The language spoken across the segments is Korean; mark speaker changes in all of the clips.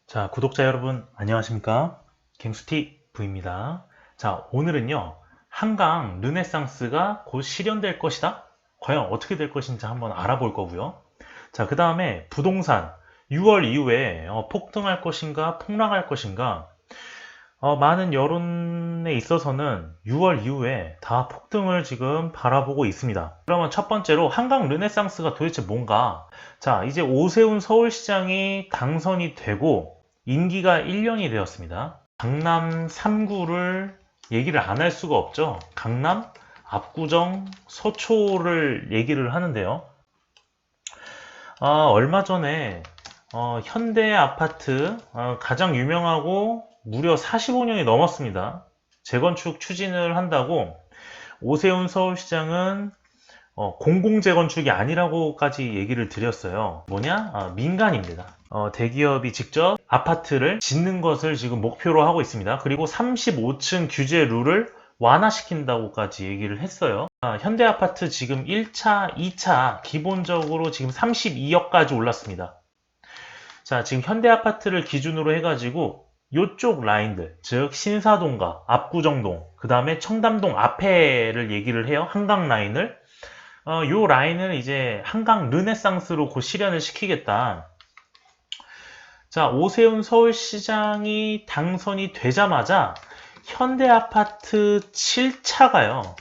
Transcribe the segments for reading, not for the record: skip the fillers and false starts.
Speaker 1: 자, 구독자 여러분, 안녕하십니까? 갱수티 V입니다. 자, 오늘은요, 한강 르네상스가 곧 실현될 것이다? 과연 어떻게 될 것인지 한번 알아볼 거고요. 자, 그 다음에 부동산, 6월 이후에 폭등할 것인가, 폭락할 것인가, 많은 여론에 있어서는 6월 이후에 다 폭등을 지금 바라보고 있습니다. 그러면 첫 번째로 한강 르네상스가 도대체 뭔가? 자, 이제 오세훈 서울시장이 당선이 되고 임기가 1년이 되었습니다. 강남 3구를 얘기를 안 할 수가 없죠. 강남, 압구정, 서초를 얘기를 하는데요. 얼마 전에 현대 아파트 가장 유명하고 무려 45년이 넘었습니다. 재건축 추진을 한다고 오세훈 서울시장은 공공재건축이 아니라고까지 얘기를 드렸어요. 뭐냐? 민간입니다. 대기업이 직접 아파트를 짓는 것을 지금 목표로 하고 있습니다. 그리고 35층 규제 룰을 완화시킨다고까지 얘기를 했어요. 현대아파트 지금 1차, 2차 기본적으로 지금 32억까지 올랐습니다. 자, 지금 현대아파트를 기준으로 해가지고 요쪽 라인들, 즉 신사동과 압구정동, 그 다음에 청담동 앞에를 얘기를 해요. 한강 라인을. 요 라인을 이제 한강 르네상스로 곧 실현을 시키겠다. 자, 오세훈 서울시장이 당선이 되자마자 현대아파트 7차가요.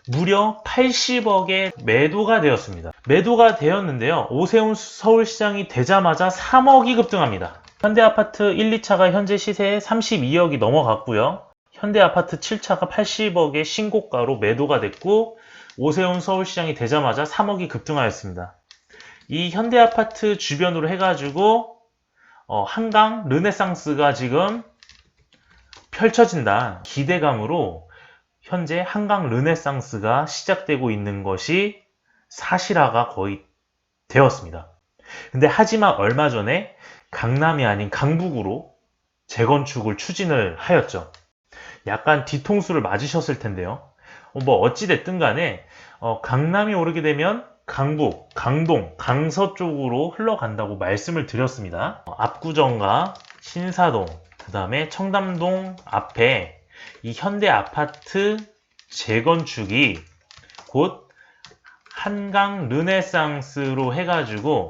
Speaker 1: 무려 80억에 매도가 되었습니다. 매도가 되었는데요. 오세훈 서울시장이 되자마자 3억이 급등합니다. 현대아파트 1, 2차가 현재 시세에 32억이 넘어갔고요. 현대아파트 7차가 80억의 신고가로 매도가 됐고 오세훈 서울시장이 되자마자 3억이 급등하였습니다. 이 현대아파트 주변으로 해가지고 한강 르네상스가 지금 펼쳐진다 기대감으로 현재 한강 르네상스가 시작되고 있는 것이 사실화가 거의 되었습니다. 근데 하지만 얼마 전에 강남이 아닌 강북으로 재건축을 추진을 하였죠. 약간 뒤통수를 맞으셨을 텐데요. 뭐 어찌됐든 간에 강남이 오르게 되면 강북, 강동, 강서 쪽으로 흘러간다고 말씀을 드렸습니다. 압구정과 신사동, 그 다음에 청담동 앞에 이 현대 아파트 재건축이 곧 한강 르네상스로 해가지고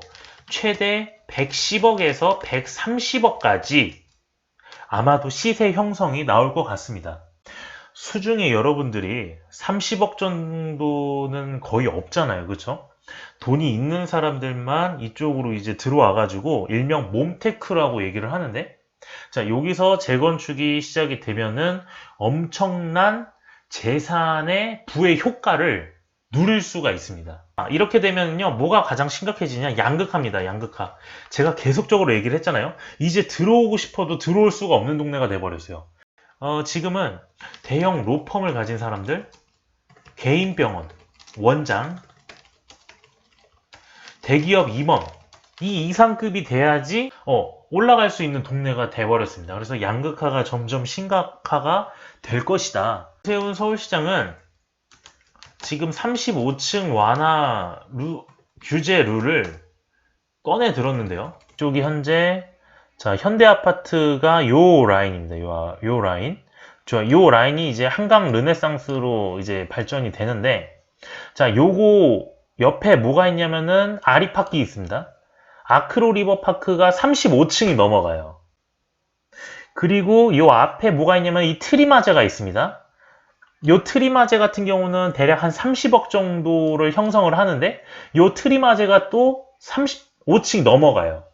Speaker 1: 최대 110억에서 130억까지 아마도 시세 형성이 나올 것 같습니다. 수중에 여러분들이 30억 정도는 거의 없잖아요. 그쵸? 돈이 있는 사람들만 이쪽으로 이제 들어와가지고 일명 몸테크라고 얘기를 하는데, 자, 여기서 재건축이 시작이 되면은 엄청난 재산의 부의 효과를 누릴 수가 있습니다. 이렇게 되면요, 뭐가 가장 심각해지냐? 양극화입니다. 양극화. 제가 계속적으로 얘기를 했잖아요. 이제 들어오고 싶어도 들어올 수가 없는 동네가 돼버렸어요. 지금은 대형 로펌을 가진 사람들, 개인병원, 원장, 대기업 임원, 이 이상급이 돼야지 올라갈 수 있는 동네가 돼버렸습니다. 그래서 양극화가 점점 심각화가 될 것이다. 오세훈 서울시장은 지금 35층 완화 규제 룰을 꺼내 들었는데요. 이쪽이 현재 자, 현대아파트가 요 라인입니다. 요 라인. 요 라인이 이제 한강 르네상스로 이제 발전이 되는데, 자, 요거 옆에 뭐가 있냐면은 아리파크 있습니다. 아크로 리버파크가 35층이 넘어가요. 그리고 요 앞에 뭐가 있냐면 이 트리마제가 있습니다. 요 트리마제 같은 경우는 대략 한 30억 정도를 형성을 하는데, 요 트리마제가 또 35층이 넘어가요.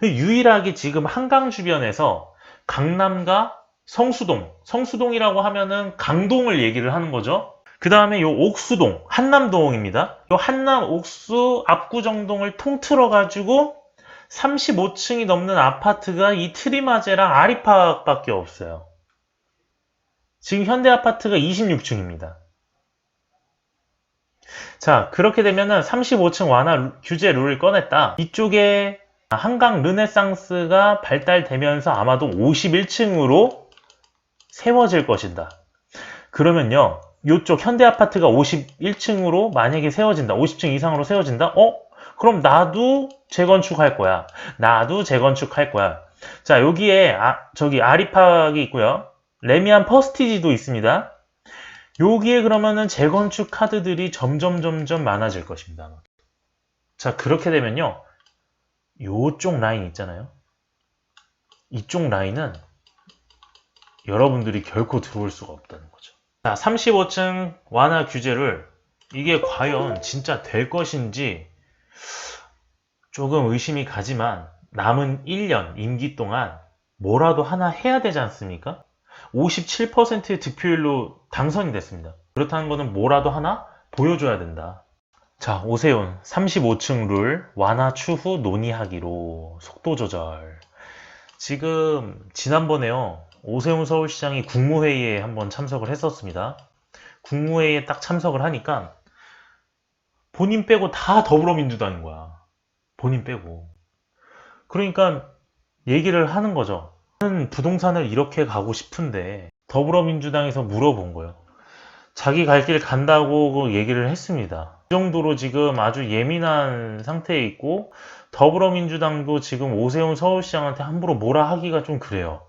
Speaker 1: 유일하게 지금 한강 주변에서 강남과 성수동이라고 하면은 강동을 얘기를 하는 거죠. 그 다음에 요 옥수동, 한남동입니다. 요 한남, 옥수, 압구정동을 통틀어 가지고 35층이 넘는 아파트가 이 트리마제랑 아리팍밖에 없어요. 지금 현대아파트가 26층입니다. 자, 그렇게 되면은 35층 완화 규제 룰을 꺼냈다. 이쪽에 한강 르네상스가 발달되면서 아마도 51층으로 세워질 것이다. 그러면요, 이쪽 현대아파트가 51층으로 만약에 세워진다. 50층 이상으로 세워진다? 그럼 나도 재건축할 거야. 나도 재건축할 거야. 자, 여기에 저기 아리팍이 있고요. 레미안 퍼스티지도 있습니다. 여기에 그러면은 재건축 카드들이 점점 많아질 것입니다. 자, 그렇게 되면요. 요쪽 라인 있잖아요. 이쪽 라인은 여러분들이 결코 들어올 수가 없다는 거죠. 자, 35층 완화 규제를 이게 과연 진짜 될 것인지 조금 의심이 가지만 남은 1년 임기 동안 뭐라도 하나 해야 되지 않습니까? 57%의 득표율로 당선이 됐습니다. 그렇다는 것은 뭐라도 하나 보여줘야 된다. 자, 오세훈 35층 룰 완화 추후 논의하기로 속도 조절. 지금 지난번에요. 오세훈 서울시장이 국무회의에 한번 참석을 했었습니다. 국무회의에 딱 참석을 하니까 본인 빼고 다 더불어민주당인 거야. 본인 빼고. 그러니까 얘기를 하는 거죠. 나는 부동산을 이렇게 가고 싶은데 더불어민주당에서 물어본 거예요. 자기 갈 길 간다고 얘기를 했습니다. 그 정도로 지금 아주 예민한 상태에 있고 더불어민주당도 지금 오세훈 서울시장한테 함부로 뭐라 하기가 좀 그래요.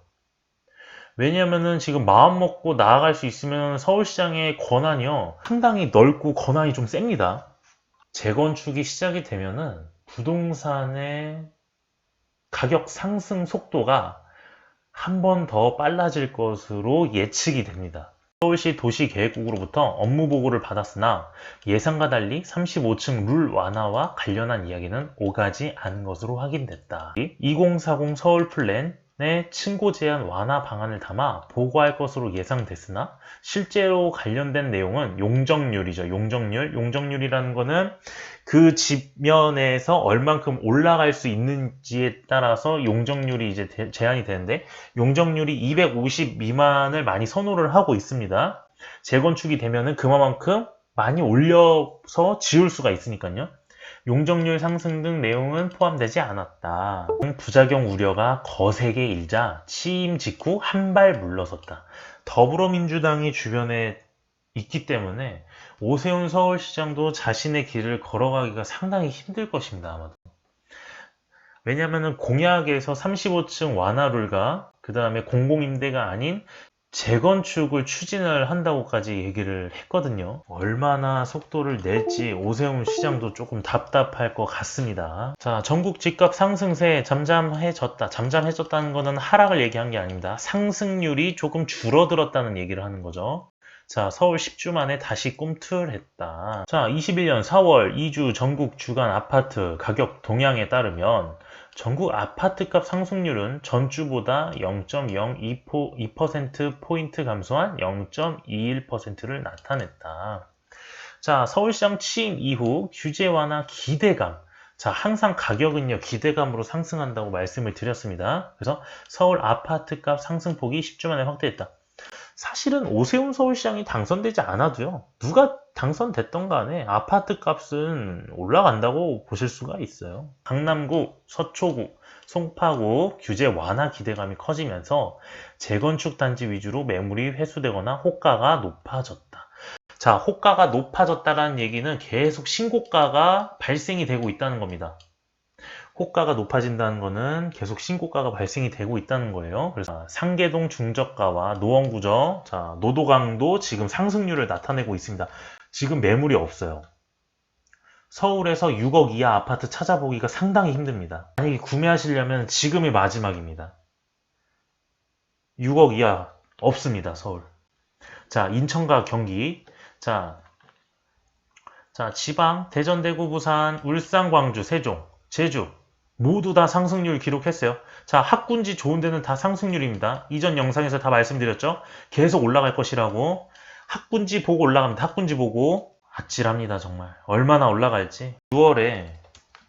Speaker 1: 왜냐면은 지금 마음 먹고 나아갈 수 있으면 서울시장의 권한이요. 상당히 넓고 권한이 좀 셉니다. 재건축이 시작이 되면은 부동산의 가격 상승 속도가 한 번 더 빨라질 것으로 예측이 됩니다. 서울시 도시계획국으로부터 업무 보고를 받았으나 예상과 달리 35층 룰 완화와 관련한 이야기는 오가지 않은 것으로 확인됐다. 2040 서울 플랜의 층고 제한 완화 방안을 담아 보고할 것으로 예상됐으나 실제로 관련된 내용은 용적률이죠. 용적률이라는 거는 그 집면에서 얼만큼 올라갈 수 있는지에 따라서 용적률이 이제 제한이 되는데 용적률이 250 미만을 많이 선호를 하고 있습니다. 재건축이 되면은 그만큼 많이 올려서 지을 수가 있으니까요. 용적률 상승 등 내용은 포함되지 않았다. 부작용 우려가 거세게 일자 취임 직후 한 발 물러섰다. 더불어민주당이 주변에 있기 때문에 오세훈 서울시장도 자신의 길을 걸어가기가 상당히 힘들 것입니다. 아마도. 왜냐하면 공약에서 35층 완화룰과 그 다음에 공공임대가 아닌 재건축을 추진을 한다고까지 얘기를 했거든요. 얼마나 속도를 낼지 오세훈 시장도 조금 답답할 것 같습니다. 자, 전국 집값 상승세 잠잠해졌다. 잠잠해졌다는 것은 하락을 얘기한 게 아닙니다. 상승률이 조금 줄어들었다는 얘기를 하는 거죠. 자, 서울 10주 만에 다시 꿈틀했다. 자, 21년 4월 2주 전국 주간 아파트 가격 동향에 따르면 전국 아파트값 상승률은 전주보다 0.02%포인트 감소한 0.21%를 나타냈다. 자, 서울시장 취임 이후 규제 완화 기대감. 자, 항상 가격은요, 기대감으로 상승한다고 말씀을 드렸습니다. 그래서 서울 아파트값 상승폭이 10주 만에 확대했다. 사실은 오세훈 서울시장이 당선되지 않아도요. 누가 당선됐던 간에 아파트 값은 올라간다고 보실 수가 있어요. 강남구, 서초구, 송파구 규제 완화 기대감이 커지면서 재건축 단지 위주로 매물이 회수되거나 호가가 높아졌다. 자, 호가가 높아졌다는 얘기는 계속 신고가가 발생이 되고 있다는 겁니다. 호가가 높아진다는 것은 계속 신고가가 발생이 되고 있다는 거예요. 그래서 상계동 중저가와 노원구저, 자, 노도강도 지금 상승률을 나타내고 있습니다. 지금 매물이 없어요. 서울에서 6억 이하 아파트 찾아보기가 상당히 힘듭니다. 만약에 구매하시려면 지금이 마지막입니다. 6억 이하 없습니다. 서울. 자, 인천과 경기. 자, 지방, 대전, 대구, 부산, 울산, 광주, 세종, 제주 모두 다 상승률 기록했어요. 자, 학군지 좋은 데는 다 상승률입니다. 이전 영상에서 다 말씀드렸죠? 계속 올라갈 것이라고. 학군지 보고 올라갑니다. 학군지 보고. 아찔합니다, 정말. 얼마나 올라갈지. 6월에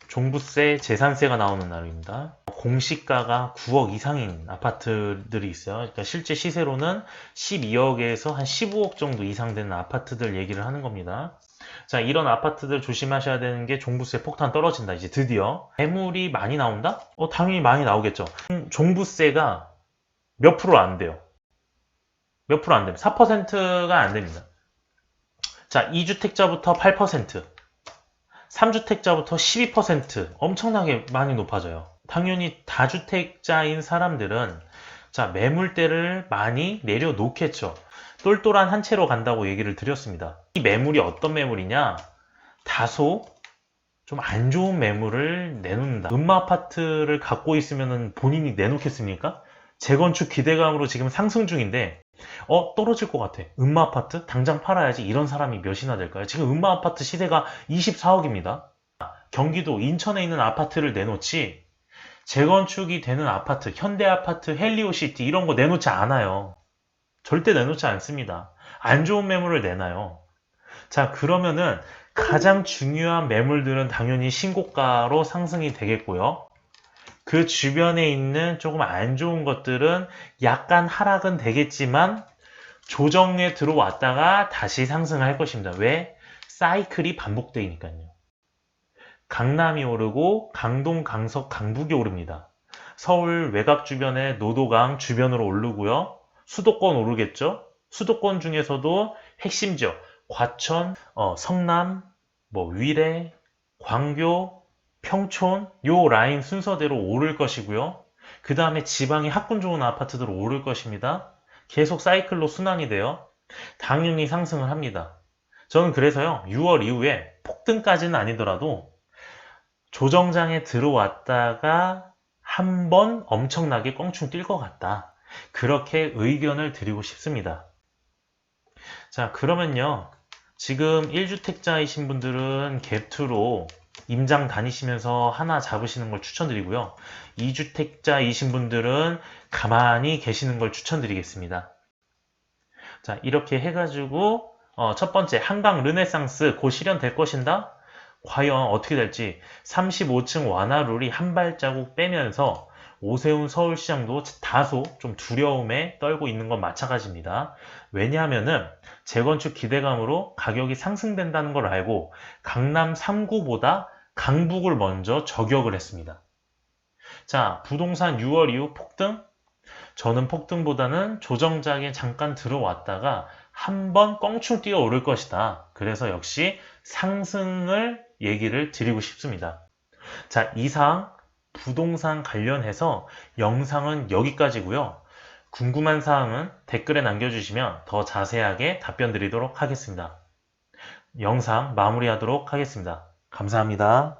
Speaker 1: 종부세, 재산세가 나오는 날입니다. 공시가가 9억 이상인 아파트들이 있어요. 그러니까 실제 시세로는 12억에서 한 15억 정도 이상 되는 아파트들 얘기를 하는 겁니다. 자, 이런 아파트들 조심하셔야 되는 게 종부세 폭탄 떨어진다. 이제 드디어. 매물이 많이 나온다? 당연히 많이 나오겠죠. 종부세가 몇 프로 안 돼요. 몇 프로 안 됩니다. 4%가 안 됩니다. 자, 2주택자부터 8%. 3주택자부터 12% 엄청나게 많이 높아져요. 당연히 다주택자인 사람들은 자, 매물대를 많이 내려놓겠죠. 똘똘한 한 채로 간다고 얘기를 드렸습니다. 이 매물이 어떤 매물이냐? 다소 좀 안 좋은 매물을 내놓는다. 음마아파트를 갖고 있으면 본인이 내놓겠습니까? 재건축 기대감으로 지금 상승 중인데 떨어질 것 같아. 음마아파트? 당장 팔아야지. 이런 사람이 몇이나 될까요? 지금 음마아파트 시세가 24억입니다. 경기도 인천에 있는 아파트를 내놓지 재건축이 되는 아파트, 현대아파트, 헬리오시티 이런 거 내놓지 않아요. 절대 내놓지 않습니다. 안 좋은 매물을 내놔요. 자, 그러면은 가장 중요한 매물들은 당연히 신고가로 상승이 되겠고요. 그 주변에 있는 조금 안 좋은 것들은 약간 하락은 되겠지만 조정에 들어왔다가 다시 상승할 것입니다. 왜? 사이클이 반복되니까요. 강남이 오르고 강동, 강석, 강북이 오릅니다. 서울 외곽 주변에 노도강 주변으로 오르고요. 수도권 오르겠죠? 수도권 중에서도 핵심 지역, 과천, 성남, 위례, 광교, 평촌 요 라인 순서대로 오를 것이고요. 그 다음에 지방의 학군 좋은 아파트들 오를 것입니다. 계속 사이클로 순환이 돼요. 당연히 상승을 합니다. 저는 그래서요. 6월 이후에 폭등까지는 아니더라도 조정장에 들어왔다가 한번 엄청나게 껑충 뛸 것 같다. 그렇게 의견을 드리고 싶습니다. 자, 그러면요. 지금 1주택자이신 분들은 갭2로 임장 다니시면서 하나 잡으시는 걸 추천드리고요. 2주택자이신 분들은 가만히 계시는 걸 추천드리겠습니다. 자, 이렇게 해가지고 첫 번째 한강 르네상스 곧 실현될 것인가? 과연 어떻게 될지 35층 완화룰이 한 발자국 빼면서 오세훈 서울시장도 다소 좀 두려움에 떨고 있는 건 마찬가지입니다. 왜냐하면은 재건축 기대감으로 가격이 상승된다는 걸 알고 강남 3구보다 강북을 먼저 저격을 했습니다. 자, 부동산 6월 이후 폭등? 저는 폭등보다는 조정장에 잠깐 들어왔다가 한번 껑충 뛰어 오를 것이다. 그래서 역시 상승을 얘기를 드리고 싶습니다. 자, 이상 부동산 관련해서 영상은 여기까지고요. 궁금한 사항은 댓글에 남겨주시면 더 자세하게 답변 드리도록 하겠습니다. 영상 마무리하도록 하겠습니다. 감사합니다.